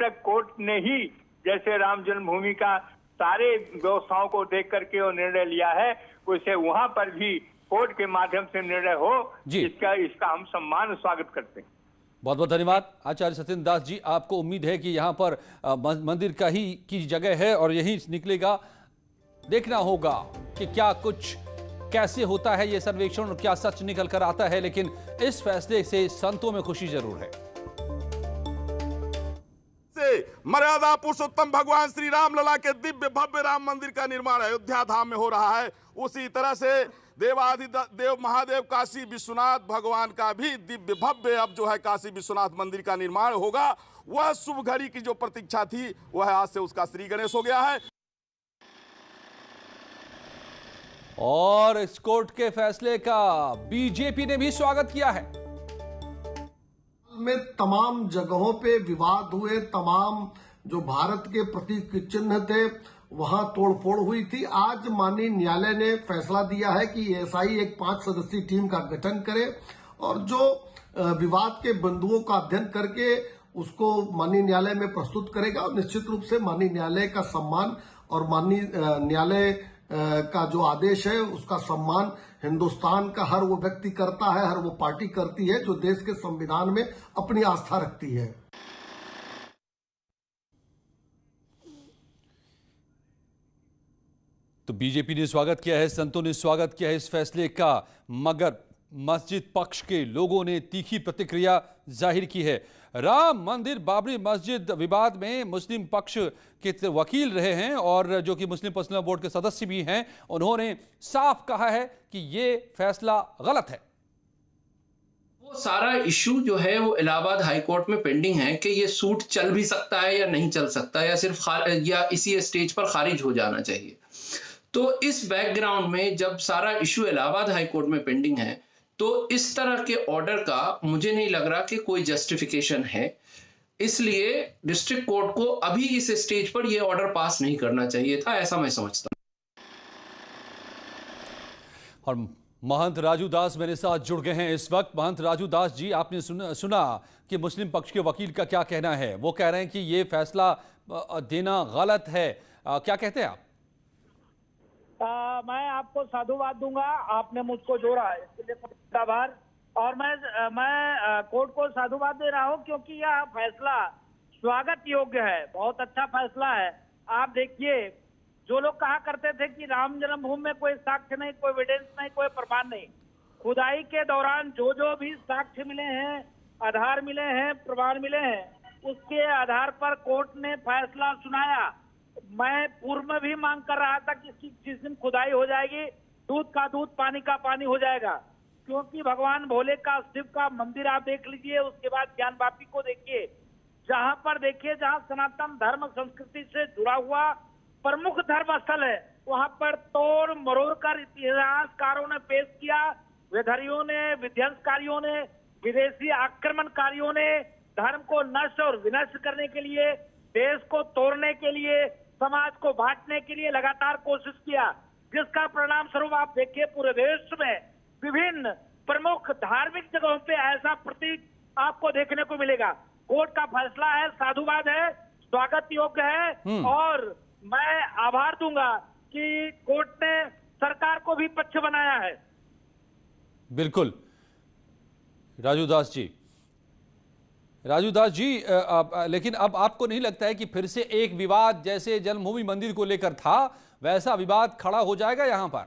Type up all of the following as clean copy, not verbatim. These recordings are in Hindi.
तक कोर्ट ने ही जैसे राम जन्मभूमि का सारे व्यवस्थाओं को देख करके वो निर्णय लिया है, उसे वहां पर भी कोर्ट के माध्यम से निर्णय हो, इसका हम सम्मान स्वागत करते हैं। बहुत बहुत धन्यवाद आचार्य सत्येंद्र दास जी। आपको उम्मीद है कि यहाँ पर मंदिर का ही की जगह है और यही निकलेगा। देखना होगा कि क्या कुछ कैसे होता है ये सर्वेक्षण और क्या सच निकल कर आता है, लेकिन इस फैसले से संतों में खुशी जरूर है। मर्यादा पुरुषोत्तम भगवान श्री राम लला के दिव्य भव्य राम मंदिर का निर्माण अयोध्या धाम में हो रहा है, उसी तरह से देव महादेव काशी विश्वनाथ भगवान का भी दिव्य भव्य अब जो है काशी विश्वनाथ मंदिर का निर्माण होगा। वह शुभ घड़ी की जो प्रतीक्षा थी वह आज से उसका श्री गणेश हो गया है। और इस कोर्ट के फैसले का बीजेपी ने भी स्वागत किया है। में तमाम जगहों पे विवाद हुए, तमाम जो भारत के प्रतीक चिन्ह थे वहां तोड़फोड़ हुई थी। आज माननीय न्यायालय ने फैसला दिया है कि एएसआई एक 5 सदस्यीय टीम का गठन करे और जो विवाद के बिंदुओं का अध्ययन करके उसको माननीय न्यायालय में प्रस्तुत करेगा। और निश्चित रूप से माननीय न्यायालय का सम्मान और माननीय न्यायालय का जो आदेश है उसका सम्मान हिंदुस्तान का हर वो व्यक्ति करता है, हर वो पार्टी करती है जो देश के संविधान में अपनी आस्था रखती है। तो बीजेपी ने स्वागत किया है, संतों ने स्वागत किया है इस फैसले का, मगर मस्जिद पक्ष के लोगों ने तीखी प्रतिक्रिया जाहिर की है। राम मंदिर बाबरी मस्जिद विवाद में मुस्लिम पक्ष के वकील रहे हैं और जो कि मुस्लिम पर्सनल बोर्ड के सदस्य भी हैं, उन्होंने साफ कहा है कि ये फैसला गलत है। वो सारा इश्यू जो है वो इलाहाबाद हाई कोर्ट में पेंडिंग है कि ये सूट चल भी सकता है या नहीं चल सकता है या सिर्फ या इसी स्टेज पर खारिज हो जाना चाहिए। तो इस बैकग्राउंड में जब सारा इश्यू इलाहाबाद हाई कोर्ट में पेंडिंग है तो इस तरह के ऑर्डर का मुझे नहीं लग रहा कि कोई जस्टिफिकेशन है। इसलिए डिस्ट्रिक्ट कोर्ट को अभी इस स्टेज पर यह ऑर्डर पास नहीं करना चाहिए था, ऐसा मैं समझता हूं। और महंत राजू दास मेरे साथ जुड़ गए हैं इस वक्त। महंत राजू दास जी, आपने सुना कि मुस्लिम पक्ष के वकील का क्या कहना है। वो कह रहे हैं कि ये फैसला देना गलत है, क्या कहते हैं आप? मैं आपको साधुवाद दूंगा, आपने मुझको जोड़ा है, इसके लिए आभार। और मैं कोर्ट को साधुवाद दे रहा हूं क्योंकि यह फैसला स्वागत योग्य है, बहुत अच्छा फैसला है। आप देखिए, जो लोग कहा करते थे कि राम जन्मभूमि में कोई साक्ष्य नहीं, कोई एविडेंस नहीं, कोई प्रमाण नहीं, खुदाई के दौरान जो भी साक्ष्य मिले हैं, आधार मिले हैं, प्रमाण मिले हैं, उसके आधार पर कोर्ट ने फैसला सुनाया। मैं पूर्व में भी मांग कर रहा था कि जिस दिन खुदाई हो जाएगी दूध का दूध पानी का पानी हो जाएगा, क्योंकि भगवान भोले का शिव का मंदिर आप देख लीजिए, उसके बाद ज्ञान वापी को देखिए, जहां पर देखिए जहां सनातन धर्म संस्कृति से जुड़ा हुआ प्रमुख धर्म स्थल है, वहां पर तोड़ मरोड़ कर इतिहासकारों ने पेश किया, विधरियों ने, विध्वंसकारियों ने, विदेशी आक्रमणकारियों ने धर्म को नष्ट और विनष्ट करने के लिए, देश को तोड़ने के लिए, समाज को बांटने के लिए लगातार कोशिश किया, जिसका परिणाम स्वरूप आप देखिए पूरे देश में विभिन्न प्रमुख धार्मिक जगहों पे ऐसा प्रतीक आपको देखने को मिलेगा। कोर्ट का फैसला है, साधुवाद है, स्वागत योग्य है और मैं आभार दूंगा कि कोर्ट ने सरकार को भी पक्ष बनाया है। बिल्कुल राजू दास जी, लेकिन अब आपको नहीं लगता है कि फिर से एक विवाद जैसे जन्मभूमि मंदिर को लेकर था वैसा विवाद खड़ा हो जाएगा यहां पर?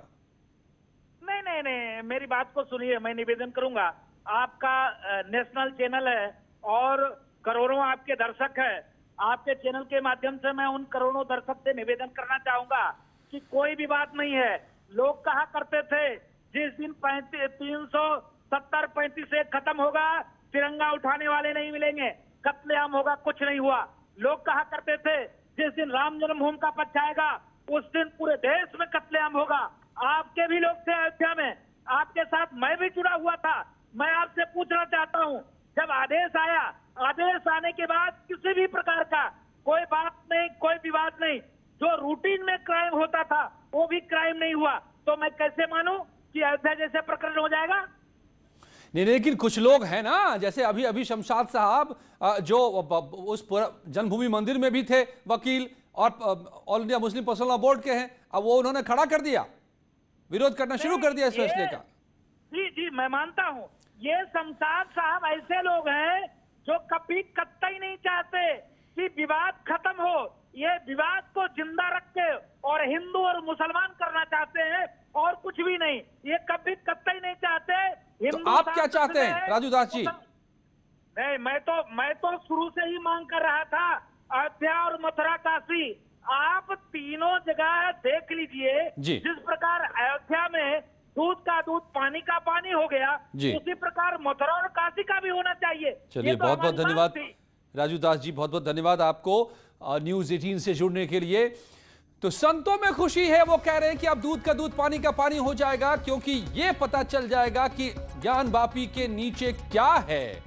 नहीं, मेरी बात को सुनिए, मैं निवेदन करूंगा, आपका नेशनल चैनल है और करोड़ों आपके दर्शक है, आपके चैनल के माध्यम से मैं उन करोड़ों दर्शक से निवेदन करना चाहूंगा कि कोई भी बात नहीं है। लोग कहा करते थे जिस दिन 370-35 खत्म होगा तिरंगा उठाने वाले नहीं मिलेंगे, कत्लेआम होगा, कुछ नहीं हुआ। लोग कहा करते थे जिस दिन राम जन्मभूमि का पक्ष आएगा उस दिन पूरे देश में कत्लेआम होगा। आपके भी लोग थे अयोध्या में, आपके साथ मैं भी जुड़ा हुआ था। मैं आपसे पूछना चाहता हूं, जब आदेश आया, आदेश आने के बाद किसी भी प्रकार का कोई बात नहीं, कोई विवाद नहीं, जो रूटीन में क्राइम होता था वो भी क्राइम नहीं हुआ, तो मैं कैसे मानूं कि अयोध्या जैसे प्रकरण हो जाएगा? नहीं, लेकिन कुछ लोग हैं ना, जैसे अभी अभी शमशाद साहब जो उस पूरा जन्मभूमि मंदिर में भी थे वकील और all India Muslim personal law board के हैं, अब वो उन्होंने खड़ा कर दिया, विरोध करना शुरू कर दिया इस फैसले का। जी जी, मैं मानता हूँ ये शमशाद साहब ऐसे लोग हैं जो कभी कतई नहीं चाहते कि विवाद खत्म हो। ये विवाद को जिंदा रख के और हिंदू और मुसलमान करना चाहते हैं और कुछ भी नहीं। ये कभी कतई नहीं चाहते। तो आप क्या चाहते हैं राजू दास जी? नहीं, मैं तो शुरू से ही मांग कर रहा था अयोध्या और मथुरा काशी। आप तीनों जगह देख लीजिए, जिस प्रकार अयोध्या में दूध का दूध पानी का पानी हो गया, उसी प्रकार मथुरा और काशी का भी होना चाहिए। चलिए, बहुत बहुत धन्यवाद राजू दास जी, बहुत बहुत धन्यवाद आपको न्यूज़ 18 से जुड़ने के लिए। तो संतों में खुशी है, वो कह रहे हैं कि अब दूध का दूध पानी का पानी हो जाएगा, क्योंकि ये पता चल जाएगा कि ज्ञान वापी के नीचे क्या है।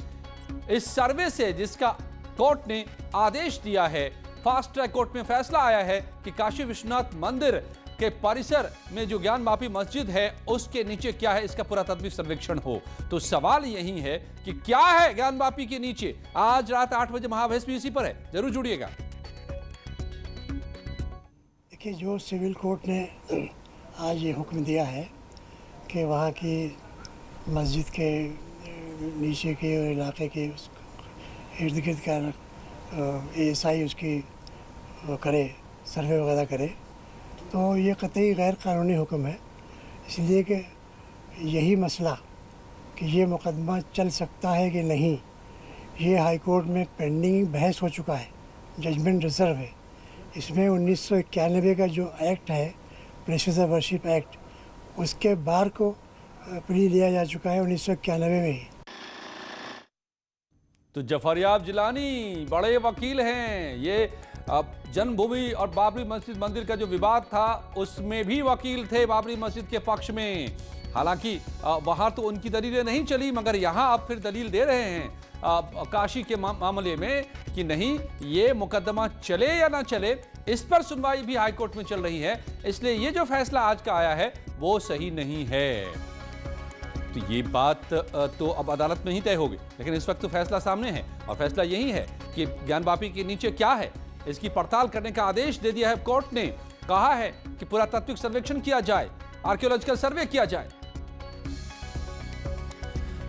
इस सर्वे से जिसका कोर्ट ने आदेश दिया है, फास्ट ट्रैक कोर्ट में फैसला आया है कि काशी विश्वनाथ मंदिर के परिसर में जो ज्ञान वापी मस्जिद है उसके नीचे क्या है, इसका पुरातात्विक सर्वेक्षण हो। तो सवाल यही है कि क्या है ज्ञान वापी के नीचे। आज रात 8 बजे महाभेश भी इसी पर है, जरूर जुड़िएगा। देखिए, जो सिविल कोर्ट ने आज ये हुक्म दिया है कि वहाँ की मस्जिद के नीचे के इलाके के इर्द गिर्द का ASI उसकी करे, सर्वे वगैरह करे, तो ये कतई गैर कानूनी हुक्म है। इसलिए कि यही मसला कि ये मुकदमा चल सकता है कि नहीं, ये हाई कोर्ट में पेंडिंग बहस हो चुका है, जजमेंट रिजर्व है। इसमें 1991 का जो एक्ट है, प्लेसेस ऑफ वर्शिप एक्ट, उसके बार को प्ली लिया जा चुका है 1991 में ही। तो जफरयाब जिलानी बड़े वकील हैं। ये जन्मभूमि और बाबरी मस्जिद मंदिर का जो विवाद था उसमें भी वकील थे बाबरी मस्जिद के पक्ष में। हालांकि वहां तो उनकी दलीलें नहीं चली, मगर यहां अब फिर दलील दे रहे हैं काशी के मामले में कि नहीं, ये मुकदमा चले या ना चले, इस पर सुनवाई भी हाईकोर्ट में चल रही है। इसलिए ये जो फैसला आज का आया है वो सही नहीं है। तो ये बात तो अब अदालत में ही तय होगी, लेकिन इस वक्त तो फैसला सामने है और फैसला यही है कि ज्ञान वापी के नीचे क्या है, इसकी पड़ताल करने का आदेश दे दिया है कोर्ट ने। कहा है कि पुरातात्विक सर्वेक्षण किया जाए, आर्कियोलॉजिकल सर्वे किया जाए।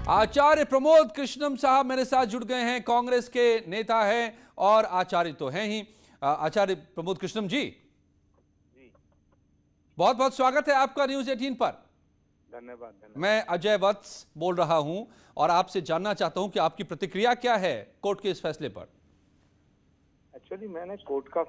आचार्य प्रमोद कृष्णम साहब मेरे साथ जुड़ गए हैं, कांग्रेस के नेता हैं और आचार्य तो हैं ही। आचार्य प्रमोद कृष्णम जी, बहुत बहुत स्वागत है आपका न्यूज़ 18 पर। धन्यवाद। मैं अजय वत्स बोल रहा हूं और आपसे जानना चाहता हूं कि आपकी प्रतिक्रिया क्या है कोर्ट के इस फैसले पर। एक्चुअली मैंने कोर्ट का